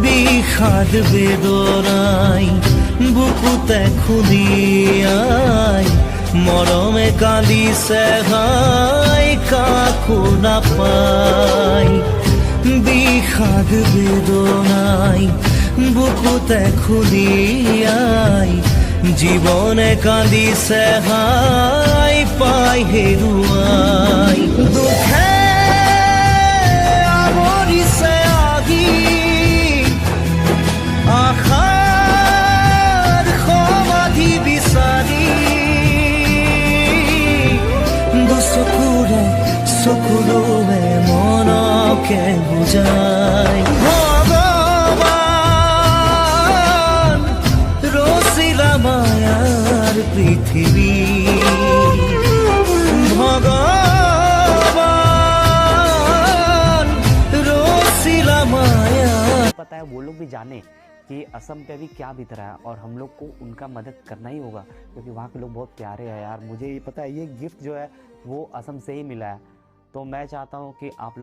বিষাদ বেদনাই বুকুতে খুলিয়াই মৰমে কান্দিছে হাই কাকো নাপাই। বিষাদ বেদনাই বুকুতে খুলিয়াই জীৱনে কান্দিছে হাই পাই হেৰুৱাই। দুখে আৱৰিছে আহি আশাৰ সমাধি বিচাৰি দুচকুৰে চকুৰে মনকে বুজাই। ভগৱান ৰচিলা মায়াৰ পৃথিৱী, ভগৱান ৰচিলা মায়া। पता है वो लोग भी जाने कि असम पे अभी क्या बीत रहा है और हम लोग को उनका मदद करना ही होगा, क्योंकि वहाँ के लोग बहुत प्यारे हैं यार। मुझे ये पता है ये गिफ्ट जो है वो असम से ही मिला है, तो मैं चाहता हूँ कि आप